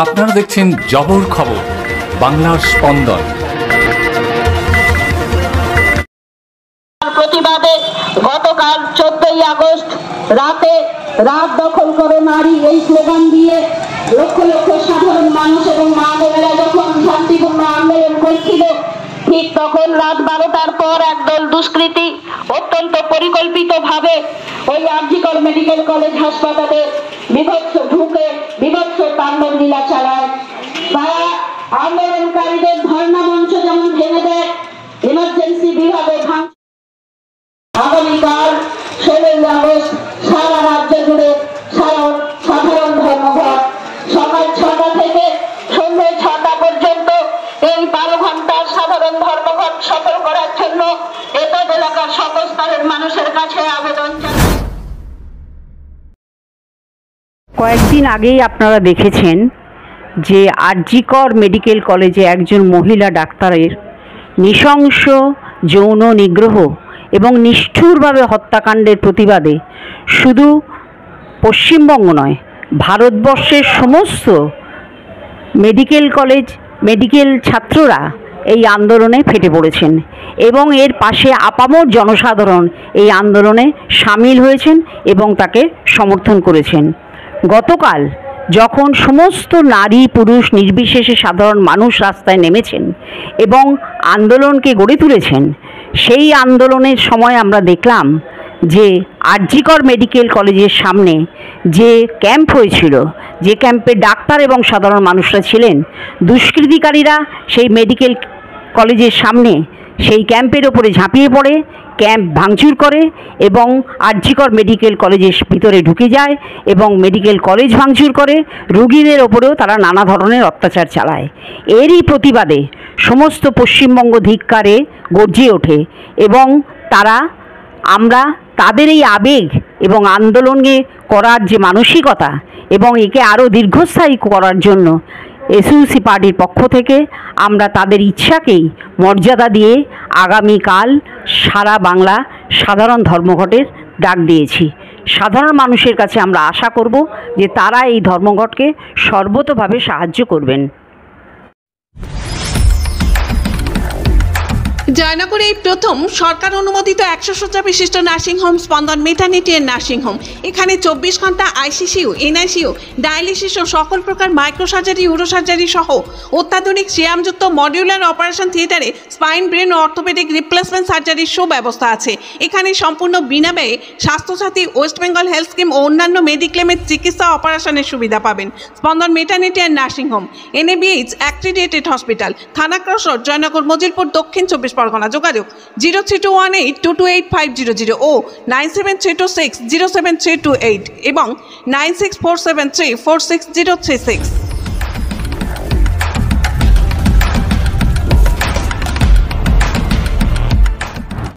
আপনারা দেখছেন জবর খবর, বাংলার স্পন্দন। প্রতিবাদে গতকাল 14ই আগস্ট রাতে রাত দখল করো নারী এই স্লোগান দিয়ে লক্ষ লক্ষ সাধারণ মানুষ এবং মা বোনেরা যখন শান্তিপূর্ণ আন্দোলন করছিল, ঠিক তখন রাত 12টার পর একদল দুষ্কৃতী অত্যন্ত পরিকল্পিতভাবে ওই আরজিকর মেডিকেল কলেজ হাসপাতালে বিভৎস তাণ্ডব লীলা চালায়। তারা আন্দোলনকারীদের ধর্ণা মঞ্চ যেমন ভেঙে দেয়, ইমার্জেন্সি বিভাগে আগামীকাল 16ই আগস্ট সারা রাজ্য জুড়ে সাধারণ ধর্মঘট সকাল 6টা থেকে সন্ধ্যে 6টা পর্যন্ত এই 12 ঘন্টার সাধারণ ধর্মঘট সফল করার জন্য এতদ এলাকার সকল স্তরের মানুষের কাছে আবেদন জানাই। কয়েকদিন আগেই আপনারা দেখেছেন যে আরজিকর মেডিকেল কলেজে একজন মহিলা ডাক্তারের নৃশংস যৌন নিগ্রহ এবং নিষ্ঠুরভাবে হত্যাকাণ্ডের প্রতিবাদে শুধু পশ্চিমবঙ্গ নয়, ভারতবর্ষের সমস্ত মেডিকেল কলেজ মেডিকেল ছাত্ররা এই আন্দোলনে ফেটে পড়েছেন এবং এর পাশে আপামর জনসাধারণ এই আন্দোলনে সামিল হয়েছেন এবং তাকে সমর্থন করেছেন। গতকাল যখন সমস্ত নারী পুরুষ নির্বিশেষে সাধারণ মানুষ রাস্তায় নেমেছেন এবং আন্দোলনকে গড়ে তুলেছেন, সেই আন্দোলনের সময় আমরা দেখলাম যে আরজিকর মেডিকেল কলেজের সামনে যে ক্যাম্প হয়েছিল, যে ক্যাম্পে ডাক্তার এবং সাধারণ মানুষরা ছিলেন, দুষ্কৃতিকারীরা সেই মেডিকেল কলেজের সামনে সেই ক্যাম্পের ওপরে ঝাঁপিয়ে পড়ে ক্যাম্প ভাঙচুর করে এবং আরজিকর মেডিকেল কলেজের ভিতরে ঢুকে যায় এবং মেডিকেল কলেজ ভাঙচুর করে, রোগীদের ওপরেও তারা নানা ধরনের অত্যাচার চালায়। এরই প্রতিবাদে সমস্ত পশ্চিমবঙ্গ ধিক্কারে গর্জে ওঠে এবং আমরা তাদের এই আবেগ এবং আন্দোলনে করার যে মানসিকতা এবং একে আরও দীর্ঘস্থায়ী করার জন্য এসইউসি পার্টির পক্ষ থেকে আমরা তাদের ইচ্ছাকেই মর্যাদা দিয়ে আগামীকাল সারা বাংলা সাধারণ ধর্মঘটের ডাক দিয়েছি। সাধারণ মানুষের কাছে আমরা আশা করব যে তারা এই ধর্মঘটকে সর্বতোভাবে সাহায্য করবেন। জয়নগরে এই প্রথম সরকার অনুমোদিত 100 শয্যা বিশিষ্ট নার্সিংহোম স্পন্দন মেটার্নিটি এন্ড নার্সিংহোম। এখানে 24 ঘন্টা আইসিসিউ, এনআইসিউ, ডায়ালিসিস ও সকল প্রকার মাইক্রোসার্জারি, ইউরোসার্জারি সহ অত্যাধুনিক সিয়ামযুক্ত মডিউলার অপারেশন থিয়েটারে স্পাইন, ব্রেন ও অর্থোপেডিক রিপ্লেসমেন্ট সার্জারির সুব্যবস্থা আছে। এখানে সম্পূর্ণ বিনাব্যয়ে Swasthyasathi, West Bengal health scheme ও অন্যান্য মেডিক্লেমের চিকিৎসা অপারেশনের সুবিধা পাবেন। Spandan maternity and nursing home, NABH accredited hospital, Thana cross road, Joynagar, Majilpur, Dakshin 24 Pargana. যোগাযোগ 0321822850 ও 9732607328 এবং 9647346036।